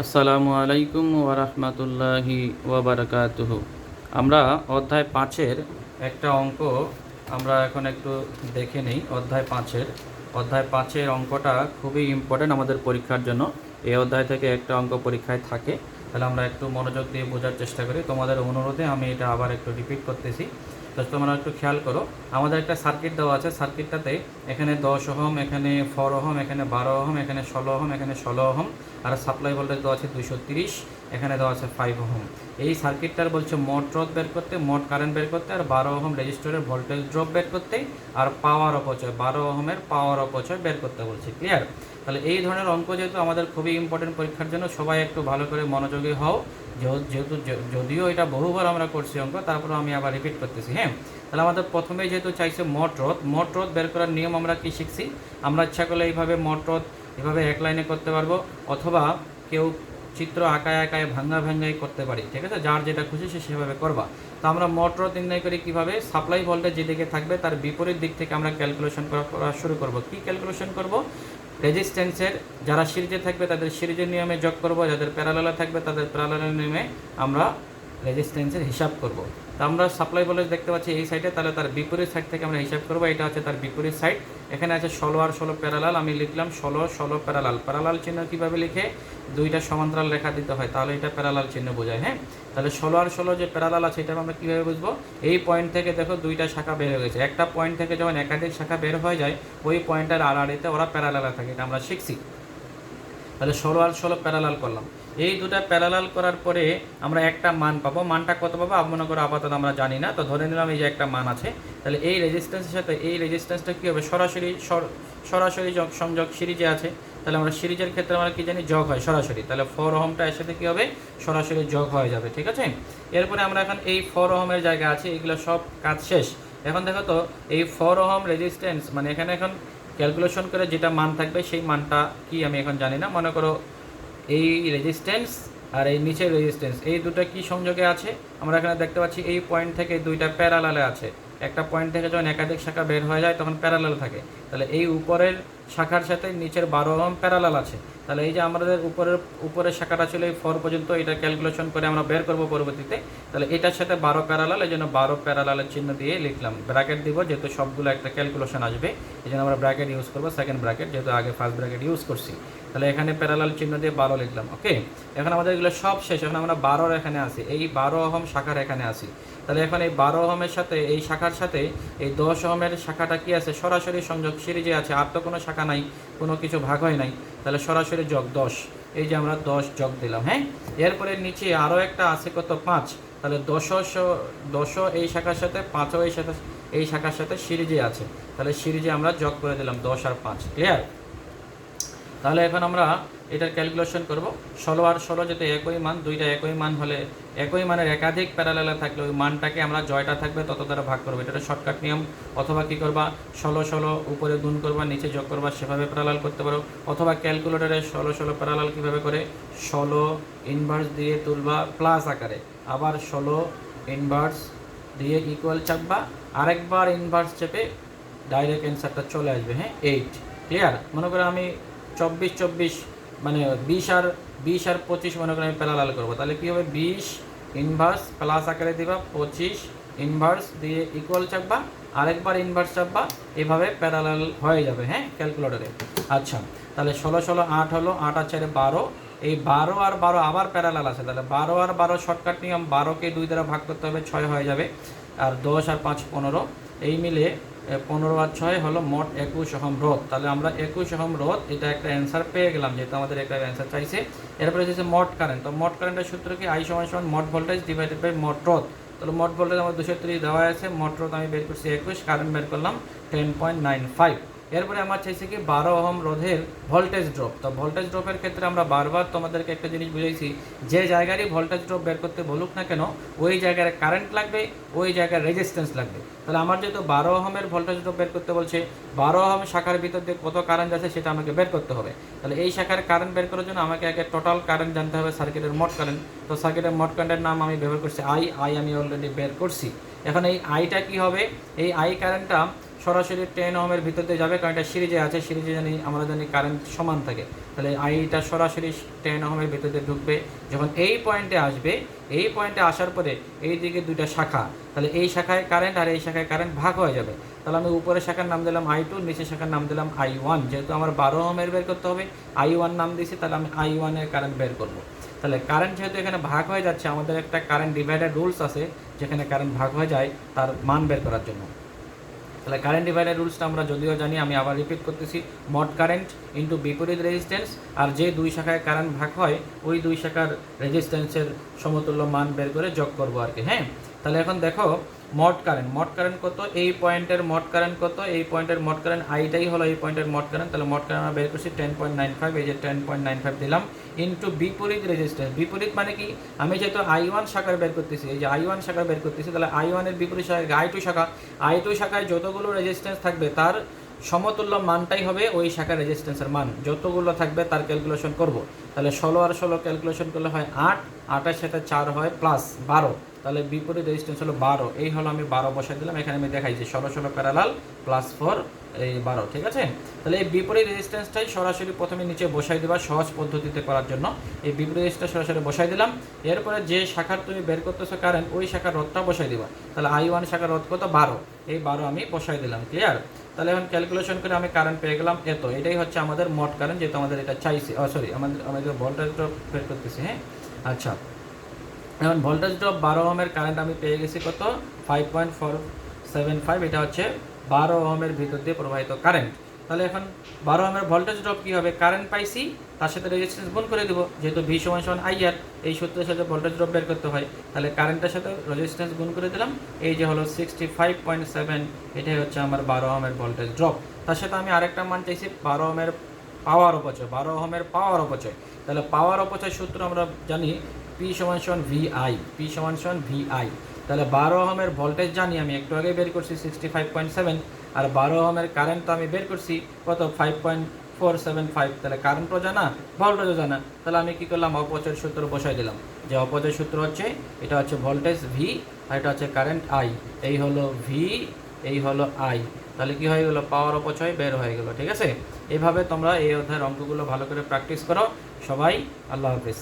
আসসালামু আলাইকুম ওয়া রাহমাতুল্লাহি ওয়া বারাকাতুহু। আমরা অধ্যায় 5-এর একটা অঙ্ক আমরা এখন একটু দেখে নেই। অধ্যায় 5-এর অঙ্কটা খুবই ইম্পর্টেন্ট আমাদের পরীক্ষার জন্য। এই অধ্যায় থেকে একটা অঙ্ক পরীক্ষায় থাকে, তাহলে আমরা একটু মনোযোগ দিয়ে বোঝার চেষ্টা করি। তোমাদের অনুরোধে আমি এটা আবার একটু রিপিট করতেছি, তো তোমরা একটু খেয়াল করো। আমাদের একটা সার্কিট দেওয়া আছে, সার্কিটটাতে এখানে 10 ওহম, এখানে 4 ওহম, এখানে 12 ওহম, এখানে 16 ওহম, এখানে 16 ওহম, আর সাপ্লাই ভোল্টেজ দেওয়া আছে 230, এখানে দেওয়া আছে 5 ওহম। এই সার্কিটটার বলছে মোট রোধ বের করতে, মোট কারেন্ট বের করতে, আর 12 ওহম রেজিস্টরের ভোল্টেজ ড্রপ বের করতে, আর পাওয়ার অপচয় 12 ওহমের পাওয়ার অপচয় বের করতে বলছে। ক্লিয়ার? তাহলে এই ধরনের অঙ্ক যেহেতু আমাদের খুবই ইম্পর্টেন্ট পরীক্ষার জন্য, সবাই একটু ভালো করে মনোযোগী হও। যেহেতু যদিও এটা বহুবার আমরা করছি অঙ্ক, তারপরে আমি আবার রিপিট করতেছি। হ্যাঁ, তাহলে আমাদের প্রথমেই যেহেতু চাইছে মোট রোধ বের করার নিয়ম আমরা কি শিখছি? আমরা ইচ্ছা করলে এইভাবে মোট রোধ এভাবে এক লাইনে করতে পারবো, অথবা কেউ চিত্র আঁকায় আঁকায় ভাঙ্গাই করতে পারি। ঠিক আছে, যার যেটা খুশি সে সেভাবে করবা। তো আমরা মোট রোধ নির্ণয় করি কীভাবে? সাপ্লাই ভোল্টেজ যেদিকে থাকবে তার বিপরীত দিক থেকে আমরা ক্যালকুলেশন করা শুরু করব। কি ক্যালকুলেশন করব? রেজিস্ট্যান্সের যারা সিরিজে থাকবে তাদের সিরিজের নিয়মে যোগ করব, যাদের প্যারালালে থাকবে তাদের প্যারালালের নিয়মে আমরা রেজিস্ট্যান্সের হিসাব করব। তো আমরা সাপ্লাই ভোল্টেজ দেখতে পাচ্ছি এই সাইডে, তাহলে তার বিপরীত সাইড থেকে আমরা হিসাব করব। এটা হচ্ছে তার বিপরীত সাইড। এখানে আছে 16 আর 16 প্যারালাল, আমি লিখলাম 16 প্যারালাল। প্যারালাল চিহ্ন কীভাবে লিখে? দুইটা সমান্তরাল রেখা দিতে হয়, তাহলে এটা প্যারালাল চিহ্ন বোঝায়। হ্যাঁ, তাহলে 16 আর 16 যে প্যারালাল আছে এটা আমরা কীভাবে বুঝবো? এই পয়েন্ট থেকে দেখো দুইটা শাখা বের হয়ে গেছে। একটা পয়েন্ট থেকে যখন একাধিক শাখা বের হয়ে যায়, ওই পয়েন্টের আড়াআড়িতে ওরা প্যারালালে থাকে, এটা আমরা শিখছি। তাহলে 16 আর 16 প্যারালাল করলাম। এই দুটা প্যারালাল করার পরে আমরা একটা মান পাবো। মানটা কত পাবো মনে করো আপাতত আমরা জানি না, তো ধরে নিলাম এই যে একটা মান আছে। তাহলে এই রেজিস্ট্যান্সের সাথে এই রেজিস্ট্যান্সটা কী হবে? সরাসরি সংযোগ সিরিজে আছে। তাহলে আমরা সিরিজের ক্ষেত্রে আমরা কী জানি? যোগ হয় সরাসরি। তাহলে 4 ওহমটা এর সাথে কী হবে? সরাসরি যোগ হয়ে যাবে। ঠিক আছে, এরপরে আমরা এখন এই 4 ওহমের জায়গা আছে, এগুলো সব কাজ শেষ। এখন দেখো তো এই 4 ওহম রেজিস্ট্যান্স মানে এখানে এখন ক্যালকুলেশন করে যেটা মান থাকবে সেই মানটা কি আমি এখন জানি না। মনে করো এই রেজিস্ট্যান্স আর এই নিচের রেজিস্ট্যান্স এই দুটো কি সংযোগে আছে আমরা এখানে দেখতে পাচ্ছি। এই পয়েন্ট থেকে দুইটা প্যারালালে আছে। একটা পয়েন্ট থেকে যখন একাধিক শাখা বের হয়ে যায় তখন প্যারালাল থাকে। তাহলে এই উপরের শাখার সাথে নিচের 12 ওহম প্যারালাল আছে। তাহলে এই যে আমাদের উপরের শাখাটা ছিল এই 4 পর্যন্ত, এটা ক্যালকুলেশন করে আমরা বের করব পরবর্তীতে। তাহলে এটার সাথে 12 প্যারালাল, এই জন্য 12 প্যারালালের চিহ্ন দিয়ে লিখলাম। ব্র্যাকেট দিব যেহেতু সবগুলো একটা ক্যালকুলেশন আসবে, এই জন্য আমরা ব্র্যাকেট ইউজ করবো, সেকেন্ড ব্র্যাকেট, যেহেতু আগে ফার্স্ট ব্র্যাকেট ইউজ করছি। তাহলে এখানে প্যারালাল চিহ্ন দিয়ে 12 লিখলাম। ওকে, এখন আমাদের এগুলো সব শেষ। এখন আমরা 12 এখানে আসি, এই 12 ওহম শাখার এখানে আসি। তাহলে এখন এই 12 ওহমের সাথে এই শাখার সাথে এই 10 ওহমের শাখাটা কি আছে? সরাসরি সংযোগ সিরিজে আছে, আর তো কোনো শাখা নাই, কোনো কিছু ভাগ হয় নাই। তাহলে সরাসরি যোগ 10, এই যে আমরা 10 যোগ দিলাম। হ্যাঁ, এরপরে নিচে আরও একটা আছে কত? 5। তাহলে 10 এই শাখার সাথে 5 এই শাখার সাথে সিরিজে আছে। তাহলে সিরিজে আমরা যোগ করে দিলাম 10 আর 5। ক্লিয়ার? তাহলে এখন আমরা এটার ক্যালকুলেশন করব। 16 আর 16 যেতে একই মান, দুইটা একই মান হলে একই মানের একাধিক প্যারালালে থাকলে ওই মানটাকে আমরা জয়টা থাকবে তত দ্বারা ভাগ করবো। এটা শর্টকাট নিয়ম। অথবা কি করবা? 16 উপরে গুণ করবা, নিচে যোগ করবা, সেভাবে প্যারালাল করতে পারো। অথবা ক্যালকুলেটরে 16 প্যারালাল কীভাবে করে? 16 ইনভার্স দিয়ে তুলবা প্লাস আকারে, আবার 16 ইনভার্স দিয়ে ইকুয়াল চাপবা, আরেকবার ইনভার্স চেপে ডাইরেক্ট অ্যান্সারটা চলে আসবে। হ্যাঁ, 8। ক্লিয়ার? মনে করো আমি 24 মানে 20 আর 25 মনে করেন আমি প্যারালাল করবো। তাহলে কী হবে? 20 ইনভার্স প্লাস আকারে দিবা, 25 ইনভার্স দিয়ে ইকুয়াল চাপবা, আরেকবার ইনভার্স চাপবা, এভাবে প্যারালাল হয়ে যাবে। হ্যাঁ, ক্যালকুলেটরে। আচ্ছা, তাহলে 16 8 হলো, 8 আর 4 12। এই 12 আর 12 আবার প্যারালাল আছে। তাহলে 12 আর 12 শর্টকাট নিয়ম, 12কে 2 দ্বারা ভাগ করতে হবে, 6 হয়ে যাবে। আর 10 আর 5 15, এই মিলে 15 আর 6 হলো মোট 21 ওহম রোধ। তাহলে আমরা 21 ওহম রোধ এটা একটা অ্যান্সার পেয়ে গেলাম, যেহেতু আমাদের একটা অ্যান্সার চাইছে। এরপরে হচ্ছে মোট কারেন্ট। তো মোট কারেন্টের সূত্র কি? I = মোট ভোল্টেজ ডিভাইডেড বাই মোট রোধ। তাহলে মোট ভোল্টেজ আমার 230 দেওয়া আছে, মোট রোধ আমি বের করছি 21, কারেন্ট বের করলাম 10.95। এরপরে আমার চাইছে কি 12 ওহম রোধের ভোল্টেজ ড্রপ। তো ভোল্টেজ ড্রপের ক্ষেত্রে আমরা বারবার তোমাদেরকে একটা জিনিস বুঝাইছি, যে জায়গারই ভোল্টেজ ড্রপ বের করতে বলুক না কেন ওই জায়গায় কারেন্ট লাগবে, ওই জায়গায় রেজিস্ট্যান্স লাগবে। তাহলে আমার যেহেতু 12 ওহমের ভোল্টেজ ড্রপ বের করতে বলছে, 12 ওহম শাখার ভিতর দিয়ে কত কারেন্ট আছে সেটা আমাকে বের করতে হবে। তাহলে এই শাখার কারেন্ট বের করার জন্য আমাকে আগে টোটাল কারেন্ট জানতে হবে, সার্কিটের মোট কারেন্ট। তো সার্কিটের মোট কারেন্টের নাম আমি ব্যবহার করছি আই আমি অলরেডি বের করছি। এখন এই আইটা কি হবে? এই আই কারেন্টটা সরাসরি 10 ওহমের ভিতর দিয়ে যাবে, কারণ এটা সিরিজে আছে, সিরিজে আমরা জানি কারেন্ট সমান থাকে। তাহলে আইটা সরাসরি 10 ওহমের ভিতর দিয়ে ঢুকবে। যখন এই পয়েন্টে আসবে, এই পয়েন্টে আসার পরে এই দিকে দুইটা শাখা, তাহলে এই শাখায় কারেন্ট আর এই শাখায় কারেন্ট ভাগ হয়ে যাবে। তাহলে আমি উপরের শাখার নাম দিলাম I2, নিচের শাখার নাম দিলাম I1। যেহেতু আমার 12 ওহমের বের করতে হবে, I1 নাম দিয়েছি, তাহলে আমি I1 এর কারেন্ট বের করব। তাহলে কারেন্ট যেহেতু এখানে ভাগ হয়ে যাচ্ছে, আমাদের একটা কারেন্ট ডিভাইডার রুলস আছে, যেখানে কারেন্ট ভাগ হয়ে যায় তার মান বের করার জন্য। তাহলে কারেন্ট ডিভাইডার রুলসটা আমরা যদিও জানি, আমি আবার রিপিট করতেছি, মড কারেন্ট ইন্টু বিপরীত রেজিস্ট্যান্স, আর যে দুই শাখায় কারেন্ট ভাগ হয় ওই দুই শাখার রেজিস্ট্যান্সের সমতুল্য মান বের করে যোগ করবো আর কি। হ্যাঁ, তাহলে এখন দেখো মড কারেন্ট কত, এই পয়েন্টের মড কারেন্ট কত, এই পয়েন্টের মড কারেন্ট আইটাই হলো এই পয়েন্টের মড কারেন্ট। তাহলে মড কারেন্ট আমরা বের করছি 10.95, এই যে 10.95 দিলাম ইন্টু বিপরীত রেজিস্ট্যান্স। বিপরীত মানে কি, আমি যেহেতু I1 শাখার বের করতেছি, এই যে I1 শাখা বের করতেছি, তাহলে I1 এর বিপরীত শাখা I2 শাখায় যতগুলো রেজিস্ট্যান্স থাকবে তার সমতুল্য মানটাই হবে ওই শাখার রেজিস্ট্যান্সের মান। যতগুলো থাকবে তার ক্যালকুলেশন করব। তাহলে 16 আর 16 ক্যালকুলেশন করলে হয় 8, 8-এর সাথে 4 হয় প্লাস 12, তাহলে বিপরীত রেজিস্ট্যান্স হলো 12। এই হলো আমি 12 বসাই দিলাম, এখানে আমি দেখাইছি 16 প্যারালাল প্লাস 4 এই 12, ঠিক আছে। তাহলে এই বিপরীত রেজিস্ট্যান্সটাই সরাসরি প্রথমে নিচে বসাই দেবা সহজ পদ্ধতিতে করার জন্য। এই বিপরীত রেজিস্ট্যান্স সরাসরি বসাই দিলাম। এরপরে যে শাখার তুমি বের করতেছো কারেন্ট, ওই শাখার রোধটা বসাই দিবা। তাহলে I1 শাখার রোধ কত, 12, এই 12 আমি বসাই দিলাম। ক্লিয়ার? তাহলে এখন ক্যালকুলেশন করে আমি কারেন্ট পেয়ে গেলাম এত। এটাই হচ্ছে আমাদের মোট কারেন্ট, যেহেতু আমাদের এটা চাইছি। আমাদের ভোল্টেজ ড্রপ বের করতেছি। হ্যাঁ, আচ্ছা, এখন ভোল্টেজ ড্রপ 12 ওহমের কারেন্ট আমি পেয়ে গেছি কত, 5.475। এটা হচ্ছে 12 ওহমের ভিতর দিয়ে প্রবাহিত কারেন্ট। তাহলে এখন 12 ওহমের ভোল্টেজ ড্রপ কী হবে, কারেন্ট পাইছি তার সাথে রেজিস্ট্যান্স গুণ করে দেবো, যেহেতু V = IR, এই সূত্রের সাথে ভোল্টেজ ড্রপ বের করতে হয়। তাহলে কারেন্টের সাথে রেজিস্ট্যান্স গুণ করে দিলাম, এই যে হলো 65.7, এটাই হচ্ছে আমার 12 ওহমের ভোল্টেজ ড্রপ। তার সাথে আমি আরেকটা মান চাইছি 12 ওহমের পাওয়ার অপচয়, 12 ওহমের পাওয়ার অপচয়। তাহলে পাওয়ার অপচয় সূত্র আমরা জানি P = VI। তাহলে 12 ওহমের ভোল্টেজ জানি আমি, একটু আগে বের করছি 65.7, আর 12 ওহমের কারেন্ট তো আমি বের করছি কত, 5.475। তাহলে কারেন্টও জানা, ভোল্টেজও জানা। তাহলে আমি কি করলাম, অপচয়ের সূত্র বসাই দিলাম, যে অপচয় সূত্র হচ্ছে, এটা হচ্ছে ভোল্টেজ V আর এটা হচ্ছে কারেন্ট I। এই হলো V, এই হলো I। তাহলে কি হয়ে গেল, পাওয়ার অপচয় বের হয়ে গেল। ঠিক আছে, এভাবে তোমরা এই অধ্যায়ের অঙ্কগুলো ভালো করে প্র্যাকটিস করো। সবাই আল্লাহ হাফেজ।